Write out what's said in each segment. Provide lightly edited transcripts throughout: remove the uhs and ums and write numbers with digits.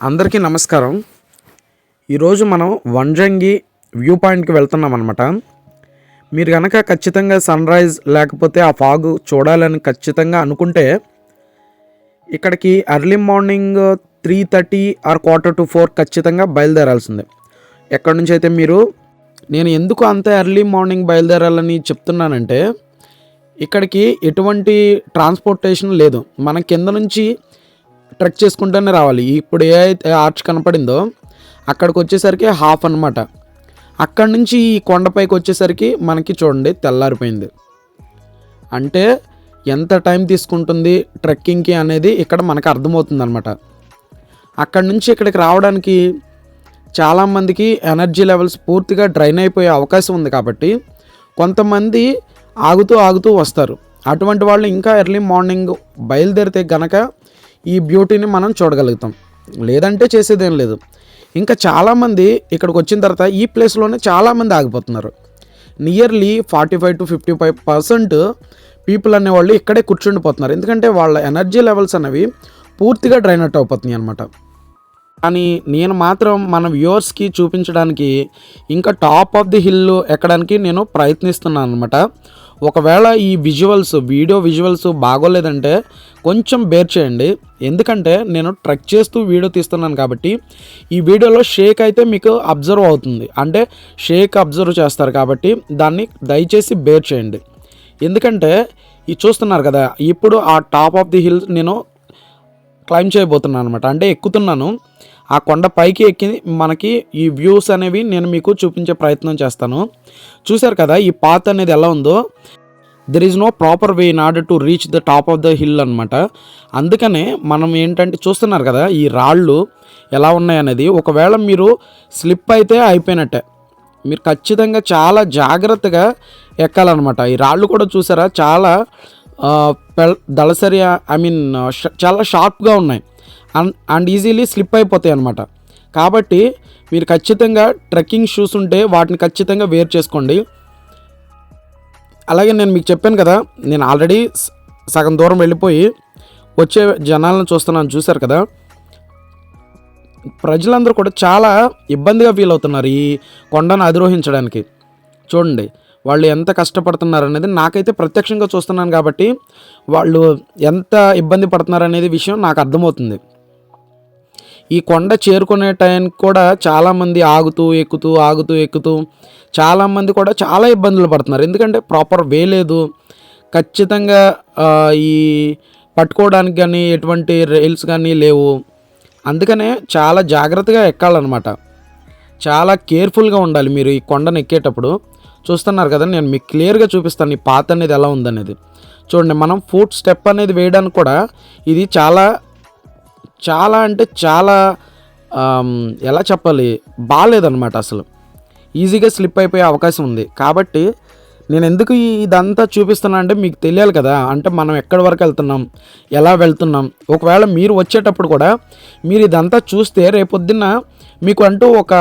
అందరికీ నమస్కారం. ఈరోజు మనం వంజంగి వ్యూ పాయింట్కి వెళ్తున్నాం అనమాట. మీరు కనుక ఖచ్చితంగా సన్ రైజ్ లేకపోతే ఆ ఫాగ్ చూడాలని ఖచ్చితంగా అనుకుంటే ఇక్కడికి ఎర్లీ మార్నింగ్ 3:30 ఆర్ 3:45 ఖచ్చితంగా బయలుదేరాల్సిందే. ఎక్కడి నుంచి అయితే నేను ఎందుకు అంత ఎర్లీ మార్నింగ్ బయలుదేరాలని చెప్తున్నానంటే, ఇక్కడికి ఎటువంటి ట్రాన్స్పోర్టేషన్ లేదు. మన కింద నుంచి ట్రెక్ చేసుకుంటూనే రావాలి. ఇప్పుడు ఏ అయితే ఆర్చ్ కనపడిందో అక్కడికి వచ్చేసరికి హాఫ్ అనమాట. అక్కడి నుంచి ఈ కొండపైకి వచ్చేసరికి మనకి చూడండి తెల్లారిపోయింది. అంటే ఎంత టైం తీసుకుంటుంది ట్రెక్కింగ్కి అనేది ఇక్కడ మనకు అర్థమవుతుంది అనమాట. అక్కడి నుంచి ఇక్కడికి రావడానికి చాలామందికి ఎనర్జీ లెవెల్స్ పూర్తిగా డ్రైన్ అయిపోయే అవకాశం ఉంది. కాబట్టి కొంతమంది ఆగుతూ వస్తారు. అటువంటి వాళ్ళు ఇంకా ఎర్లీ మార్నింగ్ బయలుదేరితే గనక ఈ బ్యూటీని మనం చూడగలుగుతాం. లేదంటే చేసేదేం లేదు. ఇంకా చాలామంది ఇక్కడికి వచ్చిన తర్వాత ఈ ప్లేస్లోనే చాలామంది ఆగిపోతున్నారు. నియర్లీ 45 to 55% పీపుల్ అనేవాళ్ళు ఇక్కడే కూర్చుండిపోతున్నారు. ఎందుకంటే వాళ్ళ ఎనర్జీ లెవెల్స్ అనేవి పూర్తిగా డ్రైన్ అవుట్ అయిపోతున్నాయి అనమాట. కానీ నేను మాత్రం మన వ్యూవర్స్కి చూపించడానికి ఇంకా టాప్ ఆఫ్ ది హిల్ ఎక్కడానికి నేను ప్రయత్నిస్తున్నాను అనమాట. ఒకవేళ ఈ వీడియో విజువల్స్ బాగోలేదంటే కొంచెం బేర్ చేయండి. ఎందుకంటే నేను ట్రెక్ చేస్తూ వీడియో తీస్తున్నాను కాబట్టి ఈ వీడియోలో షేక్ అయితే మీకు అబ్జర్వ్ అవుతుంది. అంటే షేక్ అబ్జర్వ్ చేస్తారు కాబట్టి దాన్ని దయచేసి బేర్ చేయండి. ఎందుకంటే ఇది చూస్తున్నారు కదా, ఇప్పుడు ఆ టాప్ ఆఫ్ ది హిల్ నేను క్లైమ్ చేయబోతున్నాను అనమాట. అంటే ఎక్కుతున్నాను. ఆ కొండ పైకి ఎక్కి మనకి ఈ వ్యూస్ అనేవి నేను మీకు చూపించే ప్రయత్నం చేస్తాను. చూశారు కదా ఈ పాత్ అనేది ఎలా ఉందో. There is no proper way in order to reach the top of the hill అనమాట. అందుకనే మనం ఏంటంటే చూస్తున్నారు కదా ఈ రాళ్ళు ఎలా ఉన్నాయనేది. ఒకవేళ మీరు స్లిప్ అయితే అయిపోయినట్టే. మీరు ఖచ్చితంగా చాలా జాగ్రత్తగా ఎక్కాలన్నమాట. ఈ రాళ్ళు కూడా చూసారా చాలా దళసరి చాలా షార్ప్గా ఉన్నాయి అండ్ ఈజీలీ స్లిప్ అయిపోతాయి అన్నమాట. కాబట్టి మీరు ఖచ్చితంగా ట్రెక్కింగ్ షూస్ ఉంటే వాటిని ఖచ్చితంగా వేర్ చేసుకోండి. అలాగే నేను మీకు చెప్పాను కదా, నేను ఆల్రెడీ సగం దూరం వెళ్ళిపోయి వచ్చే జనాలను చూస్తున్నాను. చూశారు కదా, ప్రజలందరూ కూడా చాలా ఇబ్బందిగా ఫీల్ అవుతున్నారు ఈ కొండను అధిరోహించడానికి. చూడండి వాళ్ళు ఎంత కష్టపడుతున్నారు అనేది నాకైతే ప్రత్యక్షంగా చూస్తున్నాను కాబట్టి వాళ్ళు ఎంత ఇబ్బంది పడుతున్నారు అనేది విషయం నాకు అర్థమవుతుంది. ఈ కొండ చేరుకునే టైంకి కూడా చాలామంది ఆగుతూ ఎక్కుతూ చాలామంది కూడా చాలా ఇబ్బందులు పడుతున్నారు. ఎందుకంటే ప్రాపర్ వే లేదు. ఖచ్చితంగా ఈ పట్టుకోవడానికి కానీ ఎటువంటి రైల్స్ కానీ లేవు. అందుకనే చాలా జాగ్రత్తగా ఎక్కాలన్నమాట. చాలా కేర్ఫుల్గా ఉండాలి మీరు ఈ కొండను ఎక్కేటప్పుడు. చూస్తున్నారు కదా, నేను మీకు క్లియర్గా చూపిస్తాను ఈ పాత్ అనేది ఎలా ఉందనేది. చూడండి, మనం ఫుట్ స్టెప్ అనేది వేయడానికి కూడా ఇది చాలా అంటే చాలా ఎలా చెప్పాలి, బాగాలేదన్నమాట. అసలు ఈజీగా స్లిప్ అయిపోయే అవకాశం ఉంది. కాబట్టి నేను ఎందుకు ఇదంతా చూపిస్తున్నా అంటే మీకు తెలియాలి కదా, అంటే మనం ఎక్కడి వరకు వెళ్తున్నాం, ఎలా వెళ్తున్నాం. ఒకవేళ మీరు వచ్చేటప్పుడు కూడా మీరు ఇదంతా చూస్తే రేపొద్దున్న మీకు అంటూ ఒక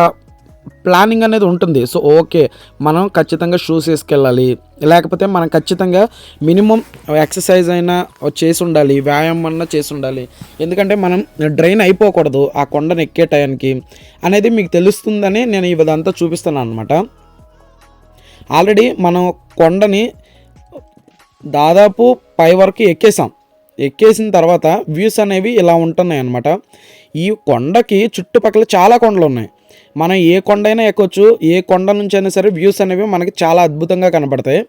ప్లానింగ్ అనేది ఉంటుంది. సో ఓకే, మనం ఖచ్చితంగా షూస్ వేసుకెళ్ళాలి, లేకపోతే మనం ఖచ్చితంగా మినిమం ఎక్సర్సైజ్ అయినా చేసి ఉండాలి, వ్యాయామం అన్నా చేసి ఉండాలి. ఎందుకంటే మనం డ్రైన్ అయిపోకూడదు ఆ కొండను ఎక్కే టయానికి అనేది మీకు తెలుస్తుందని నేను ఇదంతా చూపిస్తున్నాను అనమాట. ఆల్రెడీ మనం కొండని దాదాపు పై వరకు ఎక్కేసిన తర్వాత వ్యూస్ అనేవి ఇలా ఉంటున్నాయి అన్నమాట. ఈ కొండకి చుట్టుపక్కల చాలా కొండలు ఉన్నాయి. మనం ఏ కొండ అయినా ఎక్కొచ్చు. ఏ కొండ నుంచి అయినా సరే వ్యూస్ అనేవి మనకి చాలా అద్భుతంగా కనపడతాయి.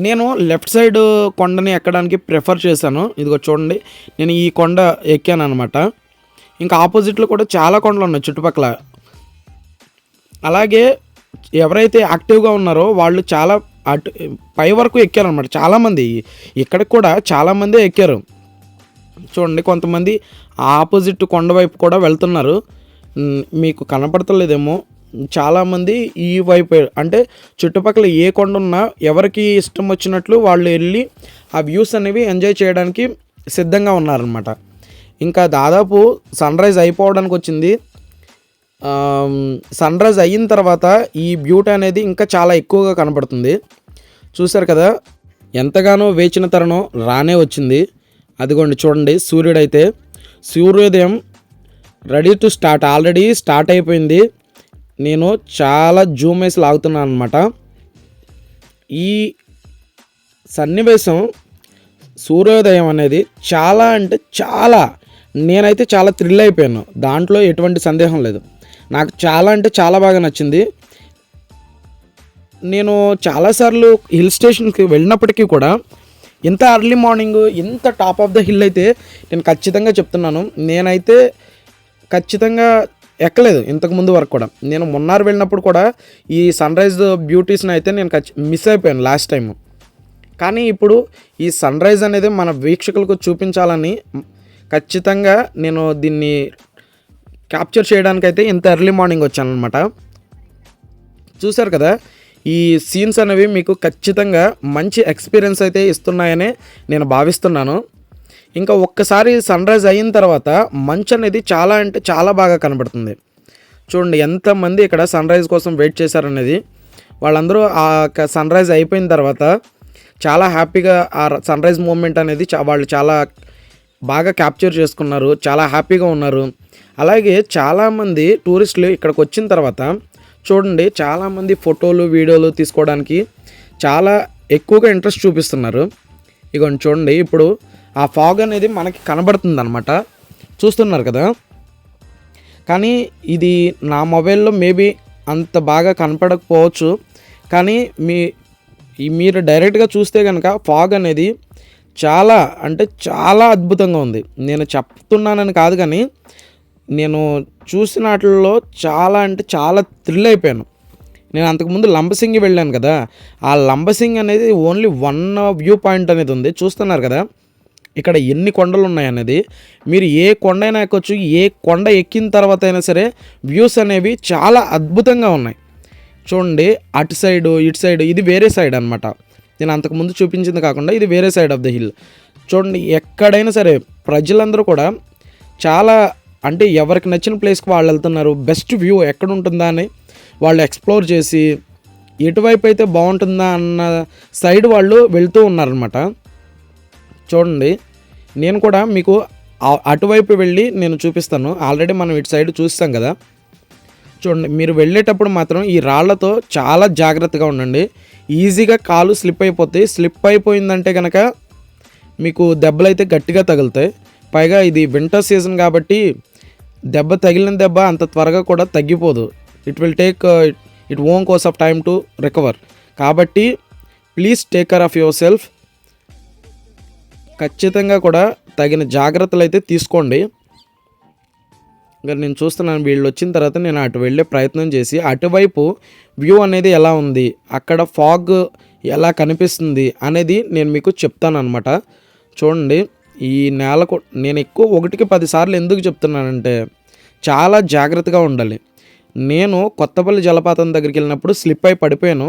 నేను లెఫ్ట్ సైడ్ కొండని ఎక్కడానికి ప్రిఫర్ చేశాను. ఇదిగో చూడండి, నేను ఈ కొండ ఎక్కాను అనమాట. ఇంకా ఆపోజిట్లో కూడా చాలా కొండలు ఉన్నాయి చుట్టుపక్కల. అలాగే ఎవరైతే యాక్టివ్గా ఉన్నారో వాళ్ళు చాలా పై వరకు ఎక్కారనమాట. చాలామంది ఇక్కడికి కూడా చాలామంది ఎక్కారు. చూడండి, కొంతమంది ఆపోజిట్ కొండ వైపు కూడా వెళ్తున్నారు. మీకు కనపడతలేదేమో, చాలామంది ఈ వైపు అంటే చుట్టుపక్కల ఏ కొండ ఉన్నా ఎవరికి ఇష్టం వచ్చినట్లు వాళ్ళు వెళ్ళి ఆ వ్యూస్ అనేవి ఎంజాయ్ చేయడానికి సిద్ధంగా ఉన్నారనమాట. ఇంకా దాదాపు సన్ రైజ్ అయిపోవడానికి వచ్చింది. సన్ రైజ్ అయిన తర్వాత ఈ బ్యూటీ అనేది ఇంకా చాలా ఎక్కువగా కనపడుతుంది. చూశారు కదా, ఎంతగానో వేచిన తరుణం రానే వచ్చింది. అదిగోండి చూడండి, సూర్యుడైతే సూర్యోదయం ready to start, already start అయిపోయింది. నేను చాలా జూమ్ వేసి లాగుతున్నాను అనమాట. ఈ సన్నివేశం సూర్యోదయం అనేది చాలా అంటే చాలా, నేనైతే చాలా థ్రిల్ అయిపోయాను. దాంట్లో ఎటువంటి సందేహం లేదు. నాకు చాలా అంటే చాలా బాగా నచ్చింది. నేను చాలాసార్లు హిల్ స్టేషన్కి వెళ్ళినప్పటికీ కూడా ఇంత ఎర్లీ మార్నింగ్ ఇంత టాప్ ఆఫ్ ద హిల్ అయితే నేను ఖచ్చితంగా చెప్తున్నాను, నేనైతే ఖచ్చితంగా ఎక్కలేదు ఇంతకుముందు వరకు కూడా. నేను మున్నార్ వెళ్ళినప్పుడు కూడా ఈ సన్ రైజ్ బ్యూటీస్ని అయితే నేను మిస్ అయిపోయాను లాస్ట్ టైం. కానీ ఇప్పుడు ఈ సన్ రైజ్ అనేది మన వీక్షకులకు చూపించాలని ఖచ్చితంగా నేను దీన్ని క్యాప్చర్ చేయడానికైతే ఇంత ఎర్లీ మార్నింగ్ వచ్చాను అనమాట. చూశారు కదా, ఈ సీన్స్ అనేవి మీకు ఖచ్చితంగా మంచి ఎక్స్పీరియన్స్ అయితే ఇస్తున్నాయని నేను భావిస్తున్నాను. ఇంకా ఒక్కసారి సన్ రైజ్ అయిన తర్వాత మంచు అనేది చాలా అంటే చాలా బాగా కనబడుతుంది. చూడండి ఎంతమంది ఇక్కడ సన్ రైజ్ కోసం వెయిట్ చేశారనేది. వాళ్ళందరూ ఆ సన్ రైజ్ అయిపోయిన తర్వాత చాలా హ్యాపీగా ఆ సన్ రైజ్ మూమెంట్ అనేది వాళ్ళు చాలా బాగా క్యాప్చర్ చేసుకున్నారు, చాలా హ్యాపీగా ఉన్నారు. అలాగే చాలామంది టూరిస్టులు ఇక్కడికి వచ్చిన తర్వాత చూడండి చాలామంది ఫోటోలు వీడియోలు తీసుకోవడానికి చాలా ఎక్కువగా ఇంట్రెస్ట్ చూపిస్తున్నారు. ఇగోండి చూడండి, ఇప్పుడు ఆ ఫాగ్ అనేది మనకి కనబడుతుంది అనమాట, చూస్తున్నారు కదా. కానీ ఇది నా మొబైల్లో మేబీ అంత బాగా కనపడకపోవచ్చు. కానీ మీరు డైరెక్ట్గా చూస్తే కనుక ఫాగ్ అనేది చాలా అంటే చాలా అద్భుతంగా ఉంది. నేను చెప్తున్నానని కాదు, కానీ నేను చూసిన వాటిల్లో చాలా అంటే చాలా థ్రిల్ అయిపోయాను. నేను అంతకుముందు లంబసింగి వెళ్ళాను కదా, ఆ లంబసింగి అనేది ఓన్లీ వన్ వ్యూ పాయింట్ అనేది ఉంది. చూస్తున్నారు కదా ఇక్కడ ఎన్ని కొండలు ఉన్నాయి అనేది. మీరు ఏ కొండ అయినా ఎక్కొచ్చు, ఏ కొండ ఎక్కిన తర్వాత అయినా సరే వ్యూస్ అనేవి చాలా అద్భుతంగా ఉన్నాయి. చూడండి అటు సైడు ఇటు సైడు, ఇది వేరే సైడ్ అనమాట. నేను అంతకుముందు చూపించింది కాకుండా ఇది వేరే సైడ్ ఆఫ్ ద హిల్. చూడండి ఎక్కడైనా సరే ప్రజలందరూ కూడా చాలా అంటే ఎవరికి నచ్చిన ప్లేస్కి వాళ్ళు వెళ్తున్నారు. బెస్ట్ వ్యూ ఎక్కడ ఉంటుందా అని వాళ్ళు ఎక్స్ప్లోర్ చేసి ఎటువైపు అయితే బాగుంటుందా అన్న సైడ్ వాళ్ళు వెళ్తూ ఉన్నారనమాట. చూడండి నేను కూడా మీకు అటువైపు వెళ్ళి నేను చూపిస్తాను. ఆల్రెడీ మనం ఇటు సైడ్ చూస్తాం కదా. చూడండి మీరు వెళ్ళేటప్పుడు మాత్రం ఈ రాళ్లతో చాలా జాగ్రత్తగా ఉండండి. ఈజీగా కాలు స్లిప్ అయిపోతాయి. స్లిప్ అయిపోయిందంటే కనుక మీకు దెబ్బలు అయితే గట్టిగా తగులుతాయి. పైగా ఇది వింటర్ సీజన్ కాబట్టి దెబ్బ తగిలిన దెబ్బ అంత త్వరగా కూడా తగ్గిపోదు. It will take it own course of time to recover. కాబట్టి please take care of yourself. ఖచ్చితంగా కూడా తగిన జాగ్రత్తలు అయితే తీసుకోండి. ఇంకా నేను చూస్తున్నాను వీళ్ళు వచ్చిన తర్వాత నేను అటు వెళ్ళే ప్రయత్నం చేసి అటువైపు వ్యూ అనేది ఎలా ఉంది, అక్కడ ఫాగ్ ఎలా కనిపిస్తుంది అనేది నేను మీకు చెప్తాను అనమాట. చూడండి ఈ నేలకు నేను ఎక్కువ 1కి 10 సార్లు ఎందుకు చెప్తున్నానంటే చాలా జాగ్రత్తగా ఉండాలి. నేను కొత్తపల్లి జలపాతం దగ్గరికి వెళ్ళినప్పుడు స్లిప్ అయి పడిపోయాను.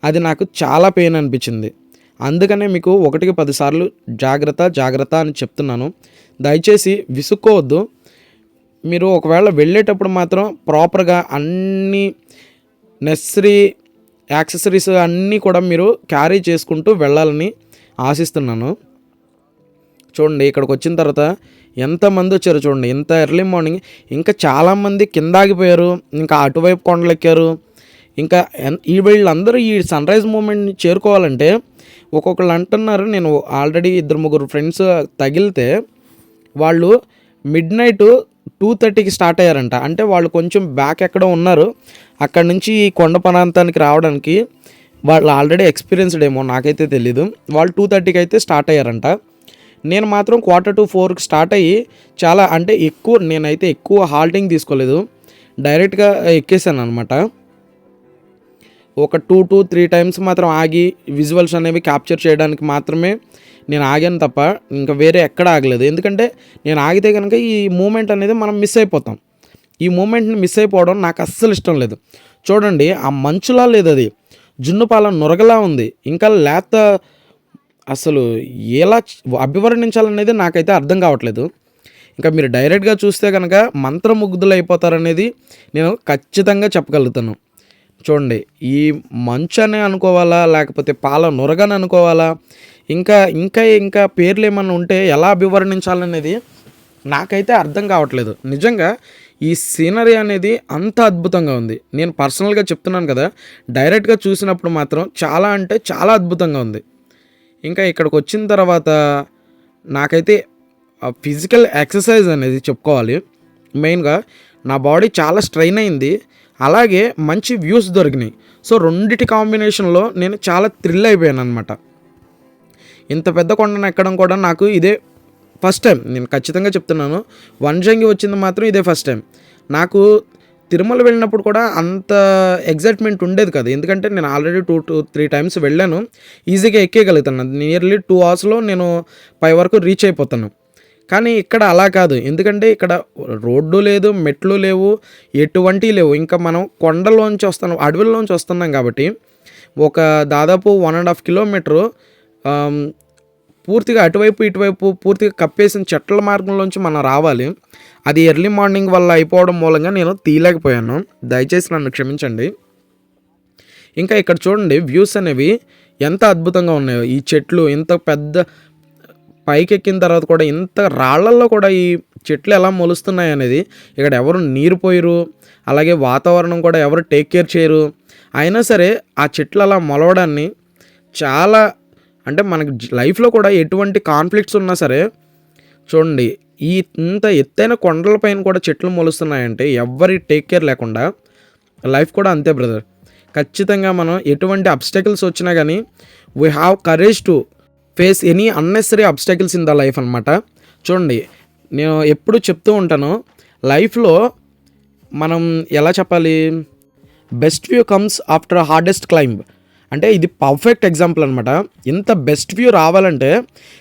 అది నాకు చాలా పెయిన్ అనిపించింది. అందుకనే మీకు 1కి 10 సార్లు జాగ్రత్త జాగ్రత్త అని చెప్తున్నాను. దయచేసి విసుక్కోవద్దు. మీరు ఒకవేళ వెళ్ళేటప్పుడు మాత్రం ప్రాపర్గా అన్ని నెసరీ యాక్సెసరీస్ అన్నీ కూడా మీరు క్యారీ చేసుకుంటూ వెళ్ళాలని ఆశిస్తున్నాను. చూడండి ఇక్కడికి వచ్చిన తర్వాత ఎంతమంది వచ్చారు చూడండి, ఇంత ఎర్లీ మార్నింగ్. ఇంకా చాలామంది కింద ఆగిపోయారు, ఇంకా అటువైపు కొండలు ఎక్కారు. ఇంకా వీళ్ళందరూ ఈ సన్ రైజ్ మూమెంట్ని చేరుకోవాలంటే ఒక్కొక్కళ్ళు అంటున్నారు, నేను ఆల్రెడీ 2-3 ఫ్రెండ్స్ తగిలితే వాళ్ళు మిడ్-నైట్ 2:30కి స్టార్ట్ అయ్యారంట. అంటే వాళ్ళు కొంచెం బ్యాక్ ఎక్కడో ఉన్నారు. అక్కడ నుంచి ఈ కొండ ప్రాంతానికి రావడానికి వాళ్ళు ఆల్రెడీ ఎక్స్పీరియన్స్డ్ ఏమో నాకైతే తెలీదు. వాళ్ళు 2:30కి అయితే స్టార్ట్ అయ్యారంట. నేను మాత్రం 3:45కి స్టార్ట్ అయ్యి చాలా అంటే నేనైతే ఎక్కువ హాల్టింగ్ తీసుకోలేదు, డైరెక్ట్గా ఎక్కేసాను అనమాట. ఒక 2 to 3 టైమ్స్ మాత్రం ఆగి విజువల్స్ అనేవి క్యాప్చర్ చేయడానికి మాత్రమే నేను ఆగాను తప్ప ఇంకా వేరే ఎక్కడ ఆగలేదు. ఎందుకంటే నేను ఆగితే కనుక ఈ మూమెంట్ అనేది మనం మిస్ అయిపోతాం. ఈ మూమెంట్ని మిస్ అయిపోవడం నాకు అస్సలు ఇష్టం లేదు. చూడండి ఆ మంచులా లేదు, అది జున్నుపాల నొరగలా ఉంది. ఇంకా లేత అసలు ఎలా అభివర్ణించాలనేది నాకైతే అర్థం కావట్లేదు. ఇంకా మీరు డైరెక్ట్గా చూస్తే కనుక మంత్రముగ్ధులు అయిపోతారనేది నేను ఖచ్చితంగా చెప్పగలుగుతాను. చూడండి ఈ మంచు అని అనుకోవాలా లేకపోతే పాల నొరగని అనుకోవాలా, ఇంకా ఇంకా ఇంకా పేర్లు ఏమన్నా ఉంటే ఎలా అభివర్ణించాలనేది నాకైతే అర్థం కావట్లేదు. నిజంగా ఈ సీనరీ అనేది అంత అద్భుతంగా ఉంది. నేను పర్సనల్‌గా చెప్తున్నాను కదా! డైరెక్ట్‌గా చూసినప్పుడు మాత్రం చాలా అంటే చాలా అద్భుతంగా ఉంది. ఇంకా ఇక్కడికొచ్చిన తర్వాత నాకైతే ఫిజికల్ ఎక్సర్సైజ్ అనేది చెప్పుకోవాలి. మెయిన్‌గా నా బాడీ చాలా స్ట్రెయిన్ అయింది. అలాగే మంచి వ్యూస్ దొరికినాయి. సో రెండిటి కాంబినేషన్‌లో నేను చాలా థ్రిల్ అయిపోయాననమాట. ఇంత పెద్ద కొండను ఎక్కడం కూడా నాకు ఇదే ఫస్ట్ టైం. నేను ఖచ్చితంగా చెప్తున్నాను. వంజంగి వచ్చింది మాత్రం ఇదే ఫస్ట్ టైం. నాకు తిరుమల వెళ్ళినప్పుడు కూడా అంత ఎగ్జైట్మెంట్ ఉండేది కాదు. ఎందుకంటే నేను ఆల్రెడీ 2-3 టైమ్స్ వెళ్ళాను. ఈజీగా ఎక్కేయగలుగుతాను. నియర్లీ 2 అవర్స్‌లో నేను పై వరకు రీచ్ అయిపోతాను. కానీ ఇక్కడ అలా కాదు. ఎందుకంటే ఇక్కడ రోడ్డు లేదు, మెట్లు లేవు, ఎటువంటివి లేవు. ఇంకా మనం కొండలోంచి వస్తున్నాం, అడవుల్లోంచి వస్తున్నాం కాబట్టి ఒక దాదాపు 1.5 కిలోమీటరు పూర్తిగా అటువైపు ఇటువైపు పూర్తిగా కప్పేసిన చెట్ల మార్గంలోంచి మనం రావాలి. అది ఎర్లీ మార్నింగ్ వల్ల అయిపోవడం మూలంగా నేను తీయలేకపోయాను. దయచేసి నన్ను క్షమించండి. ఇంకా ఇక్కడ చూడండి వ్యూస్ అనేవి ఎంత అద్భుతంగా ఉన్నాయో. ఈ చెట్లు ఇంత పెద్ద పైకెక్కిన తర్వాత కూడా ఇంత రాళ్లల్లో కూడా ఈ చెట్లు ఎలా మొలుస్తున్నాయి అనేది ఇక్కడ ఎవరు నీరు పోయరు. అలాగే వాతావరణం కూడా ఎవరు టేక్ కేర్ చేయరు. అయినా సరే ఆ చెట్లు అలా మొలవడాన్ని చాలా అంటే మనకి లైఫ్లో కూడా ఎటువంటి కాన్ఫ్లిక్ట్స్ ఉన్నా సరే చూడండి, ఈ ఇంత ఎత్తైన కొండలపైన కూడా చెట్లు మొలుస్తున్నాయంటే ఎవ్వరి టేక్ కేర్ లేకుండా లైఫ్ కూడా అంతే బ్రదర్. ఖచ్చితంగా మనం ఎటువంటి అబ్స్టకిల్స్ వచ్చినా కానీ we have courage to face any unnecessary obstacles in the life అనమాట. చూడండి, నేను ఎప్పుడు చెప్తూ ఉంటాను, లైఫ్లో మనం ఎలా చెప్పాలి, best view comes after hardest climb. అంటే ఇది పర్ఫెక్ట్ ఎగ్జాంపుల్ అనమాట. ఇంత బెస్ట్ వ్యూ రావాలంటే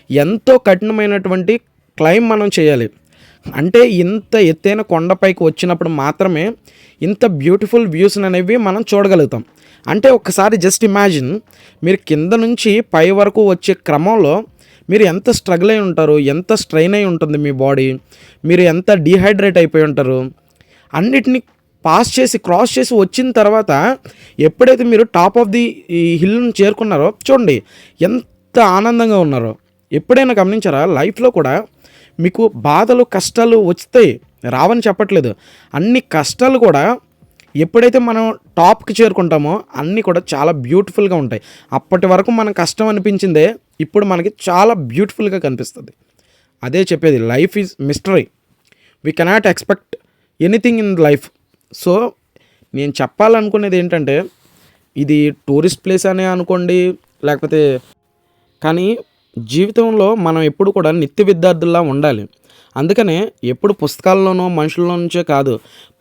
ఎంతో కఠినమైనటువంటి క్లైంబ్ మనం చేయాలి. అంటే ఇంత ఎత్తైన కొండపైకి వచ్చినప్పుడు మాత్రమే ఇంత బ్యూటిఫుల్ వ్యూస్ అనేవి మనం చూడగలుగుతాం. అంటే ఒక్కసారి జస్ట్ ఇమాజిన్, మీరు కింద నుంచి పై వరకు వచ్చే క్రమంలో మీరు ఎంత స్ట్రగుల్ అయి ఉంటారు, ఎంత స్ట్రెయిన్ అయి ఉంటుంది మీ బాడీ, మీరు ఎంత డీహైడ్రేట్ అయిపోయి ఉంటారు. అన్నిటినీ పాస్ చేసి క్రాస్ చేసి వచ్చిన తర్వాత ఎప్పుడైతే మీరు టాప్ ఆఫ్ ది ఈ హిల్ని చేరుకున్నారో చూడండి ఎంత ఆనందంగా ఉన్నారో. ఎప్పుడైనా గమనించారా, లైఫ్లో కూడా మీకు బాధలు కష్టాలు వస్తాయి, రావని చెప్పట్లేదు. అన్ని కష్టాలు కూడా ఎప్పుడైతే మనం టాప్కి చేరుకుంటామో అన్నీ కూడా చాలా బ్యూటిఫుల్గా ఉంటాయి. అప్పటి వరకు మనం కష్టం అనిపించిందే ఇప్పుడు మనకి చాలా బ్యూటిఫుల్గా కనిపిస్తుంది. అదే చెప్పేది, life is mystery. We cannot expect anything in life. So నేను చెప్పాలనుకునేది ఏంటంటే, ఇది టూరిస్ట్ ప్లేస్ అనే అనుకోండి లేకపోతే, కానీ జీవితంలో మనం ఎప్పుడు కూడా నిత్య విద్యార్థుల్లా ఉండాలి. అందుకనే ఎప్పుడు పుస్తకాల్లోనో మనుషుల్లో నుంచే కాదు,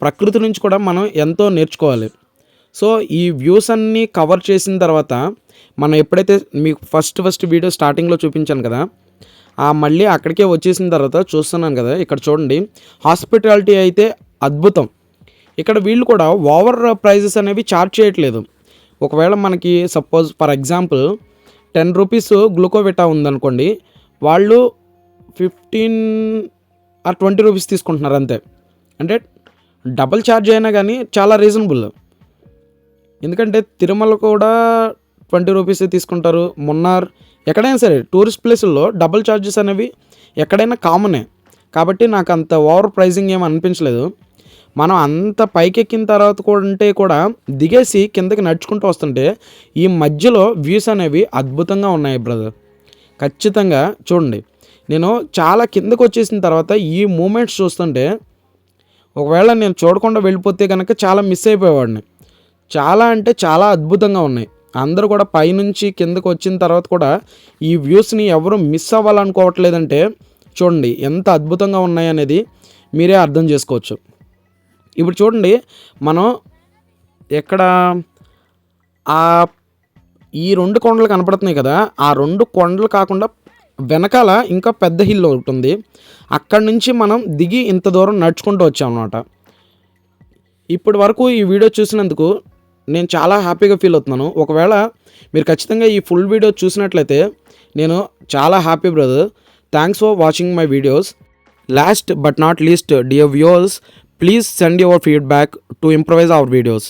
ప్రకృతి నుంచి కూడా మనం ఎంతో నేర్చుకోవాలి. సో ఈ వ్యూస్ అన్నీ కవర్ చేసిన తర్వాత మనం ఎప్పుడైతే మీకు ఫస్ట్ వీడియో స్టార్టింగ్లో చూపించాను కదా, మళ్ళీ అక్కడికే వచ్చేసిన తర్వాత చూస్తున్నాను కదా, ఇక్కడ చూడండి హాస్పిటాలిటీ అయితే అద్భుతం. ఇక్కడ వీళ్ళు కూడా ఓవర్ ప్రైజెస్ అనేవి ఛార్జ్ చేయట్లేదు. ఒకవేళ మనకి suppose for example 10 rupees Glucovita ఉందనుకోండి, వాళ్ళు 15 ఆర్ 20 రూపీస్ తీసుకుంటున్నారు అంతే. అంటే డబల్ ఛార్జ్ అయినా కానీ చాలా రీజనబుల్. ఎందుకంటే తిరుమల కూడా 20 రూపీసే తీసుకుంటారు. మున్నార్ ఎక్కడైనా సరే టూరిస్ట్ ప్లేసుల్లో డబల్ ఛార్జెస్ అనేవి ఎక్కడైనా కామనే. కాబట్టి నాకు అంత ఓవర్ ప్రైజింగ్ ఏమి అనిపించలేదు. మనం అంత పైకెక్కిన తర్వాత కూడా దిగేసి కిందకి నడుచుకుంటూ వస్తుంటే ఈ మధ్యలో వ్యూస్ అనేవి అద్భుతంగా ఉన్నాయి బ్రదర్. ఖచ్చితంగా చూడండి, నేను చాలా కిందకు వచ్చేసిన తర్వాత ఈ మూమెంట్స్ చూస్తుంటే ఒకవేళ నేను చూడకుండా వెళ్ళిపోతే కనుక చాలా మిస్ అయిపోయేవాడిని. చాలా అంటే చాలా అద్భుతంగా ఉన్నాయి. అందరూ కూడా పైనుంచి కిందకు వచ్చిన తర్వాత కూడా ఈ వ్యూస్ని ఎవరు మిస్ అవ్వాలనుకోవట్లేదంటే చూడండి ఎంత అద్భుతంగా ఉన్నాయి అనేది మీరే అర్థం చేసుకోవచ్చు. ఇప్పుడు చూడండి, మనం ఎక్కడ ఈ 2 కొండలు కనపడుతున్నాయి కదా, ఆ 2 కొండలు కాకుండా వెనకాల ఇంకా పెద్ద హిల్ ఒకటి ఉంది. అక్కడి నుంచి మనం దిగి ఇంత దూరం నడుచుకుంటూ వచ్చామన్నమాట. ఇప్పటి వరకు ఈ వీడియో చూసినందుకు నేను చాలా హ్యాపీగా ఫీల్ అవుతున్నాను. ఒకవేళ మీరు ఖచ్చితంగా ఈ ఫుల్ వీడియో చూసినట్లయితే నేను చాలా happy brother. Thanks for watching my videos. Last but not least, dear viewers, please send your feedback to improvise our videos.